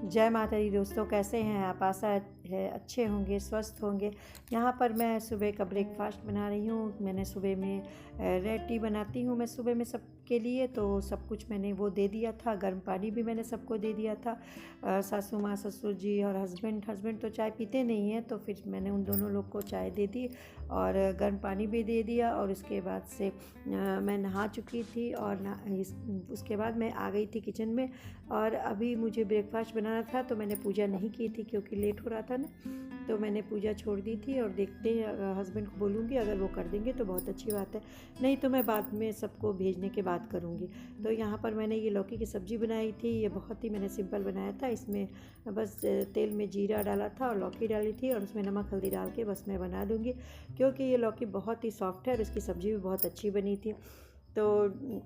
जय माता दी दोस्तों, कैसे हैं आप? आशा है अच्छे होंगे, स्वस्थ होंगे। यहाँ पर मैं सुबह का ब्रेकफास्ट बना रही हूँ। मैंने सुबह में रेड टी बनाती हूँ मैं सुबह में सबके लिए, तो सब कुछ मैंने वो दे दिया था। गर्म पानी भी मैंने सबको दे दिया था। सासू माँ, ससुर जी और हस्बैंड तो चाय पीते नहीं हैं, तो फिर मैंने उन दोनों लोग को चाय दे दी और गर्म पानी भी दे दिया। और उसके बाद से मैं नहा चुकी थी और उसके बाद मैं आ गई थी किचन में। और अभी मुझे ब्रेकफास्ट बनाना था, तो मैंने पूजा नहीं की थी क्योंकि लेट हो रहा था ना, तो मैंने पूजा छोड़ दी थी। और देखते हैं, हस्बैंड को बोलूँगी अगर वो कर देंगे तो बहुत अच्छी बात है, नहीं तो मैं बाद में सबको भेजने के बाद करूँगी। तो यहाँ पर मैंने ये लौकी की सब्ज़ी बनाई थी। ये बहुत ही मैंने सिंपल बनाया था। इसमें बस तेल में जीरा डाला था और लौकी डाली थी और उसमें नमक हल्दी डाल के बस मैं बना दूँगी, क्योंकि ये लौकी बहुत ही सॉफ्ट है और इसकी सब्ज़ी भी बहुत अच्छी बनी थी। तो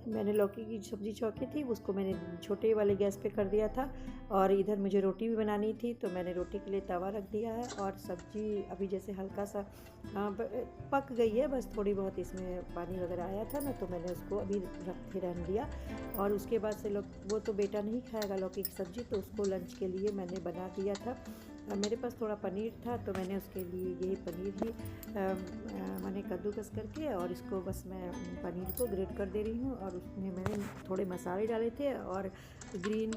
मैंने लौकी की सब्ज़ी छौंकी थी, उसको मैंने छोटे वाले गैस पे कर दिया था। और इधर मुझे रोटी भी बनानी थी, तो मैंने रोटी के लिए तवा रख दिया है। और सब्ज़ी अभी जैसे हल्का सा पक गई है, बस थोड़ी बहुत इसमें पानी वगैरह आया था ना, तो मैंने उसको अभी रख के रहने दिया। और उसके बाद से वो तो बेटा नहीं खाएगा लौकी की सब्ज़ी, तो उसको लंच के लिए मैंने बना दिया था। मेरे पास थोड़ा पनीर था, तो मैंने उसके लिए यही पनीर ही मैंने कद्दूकस करके और इसको बस मैं पनीर को ग्रेट कर दे रही हूँ। और उसमें मैंने थोड़े मसाले डाले थे और ग्रीन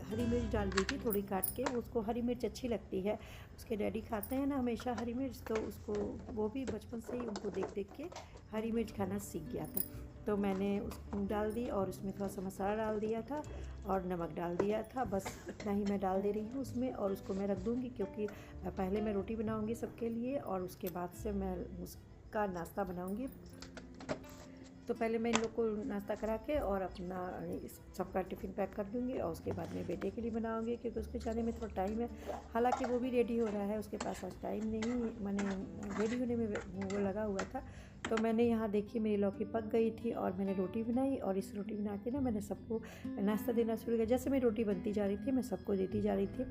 हरी मिर्च डाल दी थी थोड़ी काट के। उसको हरी मिर्च अच्छी लगती है, उसके डैडी खाते हैं ना हमेशा हरी मिर्च, तो उसको वो भी बचपन से ही उनको देख देख के हरी मिर्च खाना सीख गया था। तो मैंने उसको डाल दी और उसमें थोड़ा सा मसाला डाल दिया था और नमक डाल दिया था। बस इतना ही मैं डाल दे रही हूँ उसमें, और उसको मैं रख दूँगी क्योंकि पहले मैं रोटी बनाऊँगी सबके लिए और उसके बाद से मैं उसका नाश्ता बनाऊँगी। तो पहले मैं इन लोग को नाश्ता करा के और अपना सबका टिफ़िन पैक कर दूँगी और उसके बाद मैं बेटे के लिए बनाऊँगी, क्योंकि उसके जाने में थोड़ा टाइम है। हालांकि वो भी रेडी हो रहा है, उसके पास आज टाइम नहीं, मैंने रेडी होने में वो लगा हुआ था। तो मैंने यहाँ देखी मेरी लौकी पक गई थी और मैंने रोटी बनाई और इस रोटी बना के ना मैंने सबको नाश्ता देना शुरू किया। जैसे मेरी रोटी बनती जा रही थी मैं सबको देती जा रही थी,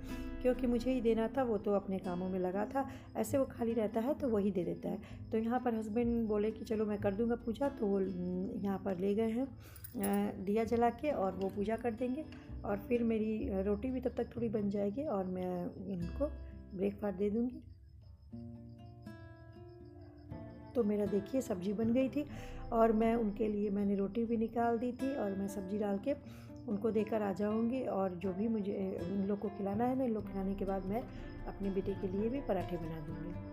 क्योंकि मुझे ही देना था, वो तो अपने कामों में लगा था। ऐसे वो खाली रहता है तो वही दे देता है। तो यहाँ पर हस्बैंड बोले कि चलो मैं कर दूँगा पूजा, तो वो यहाँ पर ले गए हैं दिया जला के और वो पूजा कर देंगे। और फिर मेरी रोटी भी तब तक थोड़ी बन जाएगी और मैं इनको ब्रेकफास्ट दे दूँगी। तो मेरा देखिए सब्ज़ी बन गई थी और मैं उनके लिए मैंने रोटी भी निकाल दी थी और मैं सब्ज़ी डाल के उनको देकर आ जाऊँगी। और जो भी मुझे इन लोग को खिलाना है ना, इन लोग खिलाने के बाद मैं अपने बेटे के लिए भी पराठे बना दूँगी।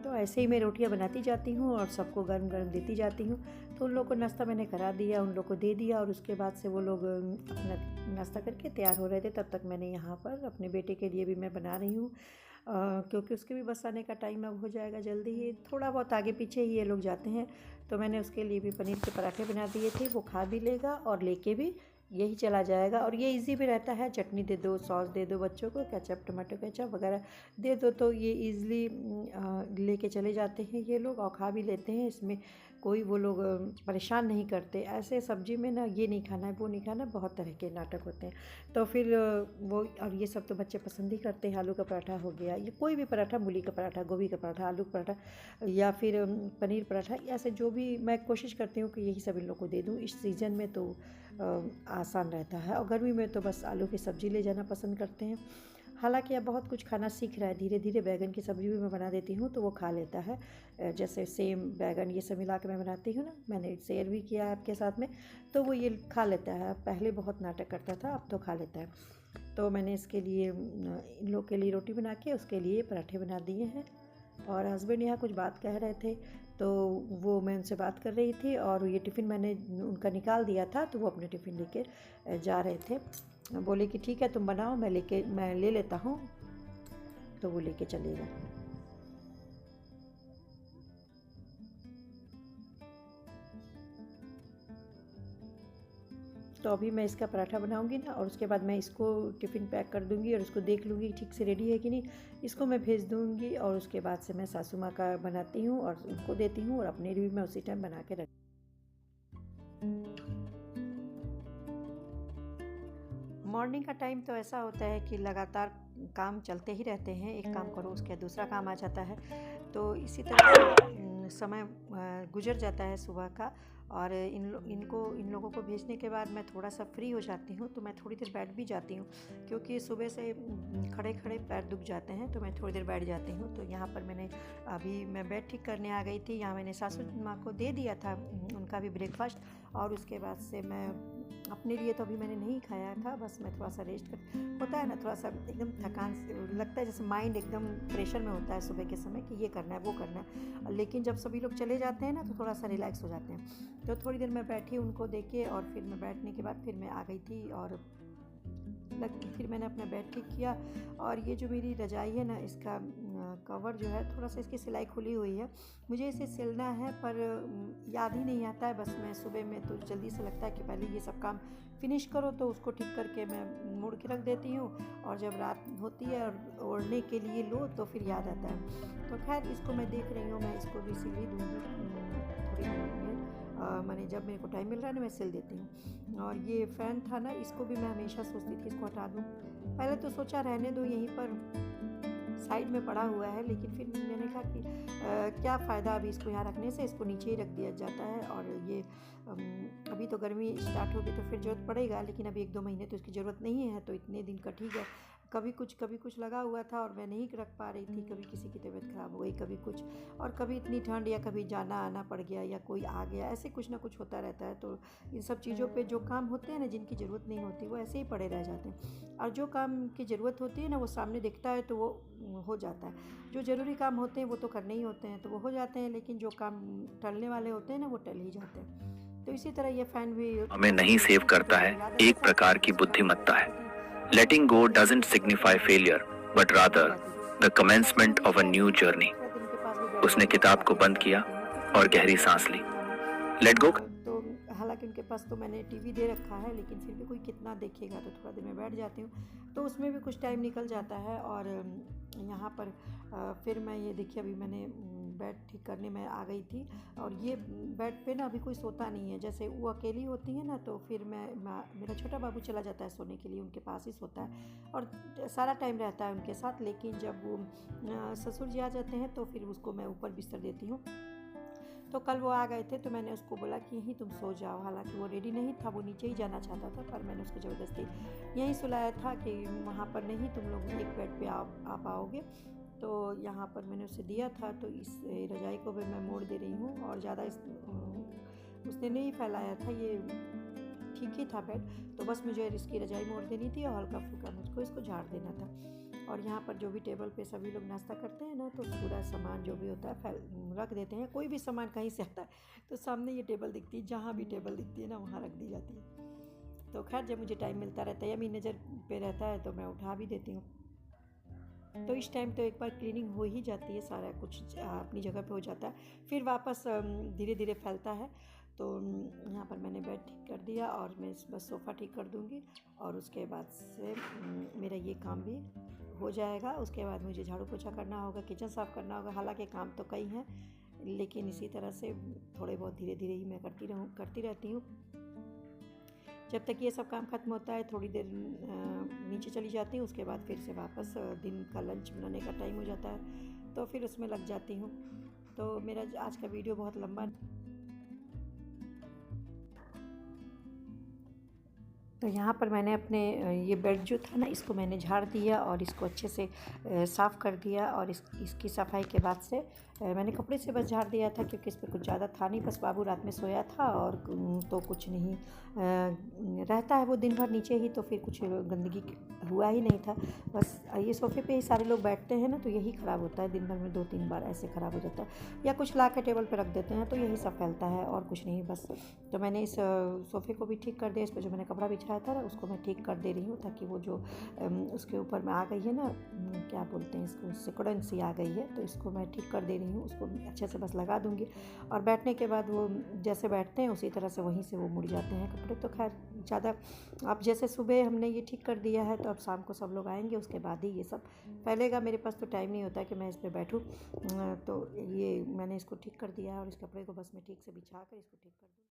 तो ऐसे ही मैं रोटियां बनाती जाती हूँ और सबको गर्म गर्म देती जाती हूँ। तो उन लोग को नाश्ता मैंने करा दिया, उन लोग को दे दिया और उसके बाद से वो लोग अपना नाश्ता करके तैयार हो रहे थे। तब तक मैंने यहाँ पर अपने बेटे के लिए भी मैं बना रही हूँ, क्योंकि उसके भी बस आने का टाइम अब हो जाएगा जल्दी ही, थोड़ा बहुत आगे पीछे ही ये लोग जाते हैं। तो मैंने उसके लिए भी पनीर के पराठे बना दिए थे, वो खा भी लेगा और लेके भी यही चला जाएगा। और ये इजी भी रहता है, चटनी दे दो, सॉस दे दो बच्चों को, केचप टमाटो केचप वगैरह दे दो, तो ये ईज़िली लेके चले जाते हैं ये लोग और खा भी लेते हैं। इसमें कोई वो लोग परेशान नहीं करते। ऐसे सब्ज़ी में ना ये नहीं खाना है, वो नहीं खाना है, बहुत तरह के नाटक होते हैं। तो फिर वो और ये सब तो बच्चे पसंद ही करते हैं। आलू का पराठा हो गया, ये कोई भी पराठा, मूली का पराठा, गोभी का पराठा, आलू का पराठा या फिर पनीर पराठा, ऐसे जो भी मैं कोशिश करती हूँ कि यही सब इन लोग को दे दूँ। इस सीज़न में तो आसान रहता है और गर्मी में तो बस आलू की सब्ज़ी ले जाना पसंद करते हैं। हालांकि अब बहुत कुछ खाना सीख रहा है धीरे धीरे। बैगन की सब्ज़ी भी मैं बना देती हूँ तो वो खा लेता है। जैसे सेम बैगन ये सब मिला के मैं बनाती हूँ ना, मैंने शेयर भी किया है आपके साथ में, तो वो ये खा लेता है। पहले बहुत नाटक करता था, अब तो खा लेता है। तो मैंने इसके लिए इन लोग के लिए रोटी बना के उसके लिए पराठे बना दिए हैं। और हस्बैंड यहाँ कुछ बात कह रहे थे, तो वो मैं उनसे बात कर रही थी और ये टिफ़िन मैंने उनका निकाल दिया था, तो वो अपने टिफ़िन लेके जा रहे थे। बोले कि ठीक है तुम बनाओ, मैं ले लेता हूँ, तो वो लेके चले गए। तो अभी मैं इसका पराठा बनाऊंगी ना और उसके बाद मैं इसको टिफ़िन पैक कर दूंगी और इसको देख लूँगी ठीक से रेडी है कि नहीं, इसको मैं भेज दूंगी। और उसके बाद से मैं सासू माँ का बनाती हूँ और उनको देती हूँ और अपने लिए भी मैं उसी टाइम बना के मॉर्निंग का टाइम तो ऐसा होता है कि लगातार काम चलते ही रहते हैं, एक काम करो उसके बाद दूसरा काम आ जाता है। तो इसी तरह से समय गुजर जाता है सुबह का। और इन लोगों को भेजने के बाद मैं थोड़ा सा फ्री हो जाती हूँ, तो मैं थोड़ी देर बैठ भी जाती हूँ, क्योंकि सुबह से खड़े खड़े पैर दुख जाते हैं, तो मैं थोड़ी देर बैठ जाती हूँ। तो यहाँ पर मैं बेड ठीक करने आ गई थी। यहाँ मैंने सासू माँ को दे दिया था उनका भी ब्रेकफास्ट, और उसके बाद से मैं अपने लिए तो अभी मैंने नहीं खाया था, बस मैं थोड़ा सा रेस्ट कर होता है ना, थोड़ा सा एकदम थकान लगता है, जैसे माइंड एकदम प्रेशर में होता है सुबह के समय कि ये करना है वो करना है। लेकिन जब सभी लोग चले जाते हैं ना, तो थोड़ा सा रिलैक्स हो जाते हैं। तो थोड़ी देर मैं बैठी उनको देख के, और फिर मैं बैठने के बाद फिर मैं आ गई थी, और फिर मैंने अपना बेड ठीक किया। और ये जो मेरी रज़ाई है ना, इसका कवर जो है थोड़ा सा इसकी सिलाई खुली हुई है, मुझे इसे सिलना है, पर याद ही नहीं आता है। बस मैं सुबह में तो जल्दी से लगता है कि पहले ये सब काम फिनिश करो, तो उसको ठीक करके मैं मोड़ के रख देती हूँ, और जब रात होती है और ओढ़ने के लिए लो तो फिर याद आता है। तो खैर इसको मैं देख रही हूँ, मैं इसको भी सिल ही दूँगी थोड़ी देर में। मैंने जब मेरे को टाइम मिल रहा है ना, मैं सिल देती हूँ। और ये फ़ैन था ना, इसको भी मैं हमेशा सोचती थी इसको हटा दूँ। पहले तो सोचा रहने दो, यहीं पर साइड में पड़ा हुआ है, लेकिन फिर मैंने कहा कि क्या फ़ायदा अभी इसको यहाँ रखने से, इसको नीचे ही रख दिया जाता है। और ये अभी तो गर्मी स्टार्ट होगी तो फिर ज़रूरत पड़ेगा, लेकिन अभी 1-2 महीने तो इसकी ज़रूरत नहीं है, तो इतने दिन का ठीक है। कभी कुछ लगा हुआ था और मैं नहीं रख पा रही थी, कभी किसी की तबीयत ख़राब हो गई, कभी कुछ, और कभी इतनी ठंड, या कभी जाना आना पड़ गया, या कोई आ गया, ऐसे कुछ ना कुछ होता रहता है। तो इन सब चीज़ों पे जो काम होते हैं ना, जिनकी ज़रूरत नहीं होती, वो ऐसे ही पड़े रह जाते हैं, और जो काम की ज़रूरत होती है ना, वो सामने दिखता है तो वो हो जाता है। जो ज़रूरी काम होते हैं वो तो करने ही होते हैं, तो वो हो जाते हैं, लेकिन जो काम टलने वाले होते हैं ना, वो टल ही जाते हैं। तो इसी तरह ये फ़ैन भी हमें नहीं सेव करता है, एक प्रकार की बुद्धिमत्ता है। Letting go doesn't signify failure, but rather the commencement of a new journey. उसने किताब को बंद किया और गहरी सांस ली। Let go। तो हालांकि उनके पास तो मैंने टीवी दे रखा है, लेकिन फिर भी कोई कितना देखेगा, तो थोड़ा देर मैं बैठ जाती हूँ, तो उसमें भी कुछ टाइम निकल जाता है। और यहाँ पर फिर मैं ये देखिए, अभी मैंने बेड ठीक करने में आ गई थी, और ये बेड पे ना अभी कोई सोता नहीं है। जैसे वो अकेली होती है ना, तो फिर मेरा छोटा बाबू चला जाता है सोने के लिए, उनके पास ही सोता है, और सारा टाइम रहता है उनके साथ। लेकिन जब वो ससुर जी आ जाते हैं, तो फिर उसको मैं ऊपर बिस्तर देती हूँ। तो कल वो आ गए थे, तो मैंने उसको बोला कि यहीं तुम सो जाओ। हालांकि वो रेडी नहीं था, वो नीचे ही जाना चाहता था, पर मैंने उसको ज़बरदस्ती यहीं सुलाया था कि वहाँ पर नहीं, तुम लोग एक बेड पे आ पाओगे। तो यहाँ पर मैंने उसे दिया था, तो इस रज़ाई को भी मैं मोड़ दे रही हूँ, और ज़्यादा उसने नहीं फैलाया था, ये ठीक ही था बेड। तो बस मुझे इसकी रज़ाई मोड़ देनी थी, और हल्का फुल्का मुझको इसको झाड़ देना था। और यहाँ पर जो भी टेबल पे सभी लोग नाश्ता करते हैं ना, तो पूरा सामान जो भी होता है रख देते हैं। कोई भी सामान कहीं से आता है तो सामने ये टेबल दिखती है, जहाँ भी टेबल दिखती है ना, वहाँ रख दी जाती है। तो खैर जब मुझे टाइम मिलता रहता है या मेरी नज़र पे रहता है, तो मैं उठा भी देती हूँ। तो इस टाइम तो एक बार क्लीनिंग हो ही जाती है, सारा कुछ अपनी जगह पे हो जाता है, फिर वापस धीरे धीरे फैलता है। तो यहाँ पर मैंने बेड ठीक कर दिया, और मैं बस सोफ़ा ठीक कर दूँगी, और उसके बाद से मेरा ये काम भी हो जाएगा। उसके बाद मुझे झाड़ू पोछा करना होगा, किचन साफ़ करना होगा। हालांकि काम तो कई हैं, लेकिन इसी तरह से थोड़े बहुत धीरे धीरे ही मैं करती रहती हूँ। जब तक ये सब काम ख़त्म होता है, थोड़ी देर नीचे चली जाती हूँ, उसके बाद फिर से वापस दिन का लंच बनाने का टाइम हो जाता है, तो फिर उसमें लग जाती हूँ। तो मेरा आज का वीडियो बहुत लंबा, तो यहाँ पर मैंने अपने ये बेड जो था ना, इसको मैंने झाड़ दिया, और इसको अच्छे से साफ़ कर दिया। और इसकी सफाई के बाद से मैंने कपड़े से बस झाड़ दिया था, क्योंकि इस पर कुछ ज़्यादा था नहीं, बस बाबू रात में सोया था, और तो कुछ नहीं रहता है वो दिन भर नीचे ही, तो फिर कुछ गंदगी हुआ ही नहीं था। बस ये सोफ़े पे ही सारे लोग बैठते हैं ना, तो यही ख़राब होता है, दिन भर में 2-3 बार ऐसे ख़राब हो जाता है, या कुछ ला के टेबल पर रख देते हैं, तो यही सब फैलता है, और कुछ नहीं बस। तो मैंने इस सोफ़े को भी ठीक कर दिया, इस पर जो मैंने कपड़ा बिछाया था ना, उसको मैं ठीक कर दे रही हूँ, ताकि वो जो उसके ऊपर में आ गई है ना, क्या बोलते हैं इसको, सिकुड़न सी आ गई है, तो इसको मैं ठीक कर दे रही हूँ। उसको अच्छे से बस लगा दूँगी, और बैठने के बाद वो जैसे बैठते हैं उसी तरह से वहीं से वो मुड़ जाते हैं कपड़े। तो खैर ज़्यादा, अब जैसे सुबह हमने ये ठीक कर दिया है, तो अब शाम को सब लोग आएंगे, उसके बाद ही ये सब फैलेगा। मेरे पास तो टाइम नहीं होता है कि मैं इस पर बैठूँ। तो ये मैंने इसको ठीक कर दिया है, और इस कपड़े को बस मैं ठीक से बिछा कर इसको ठीक कर दूँ।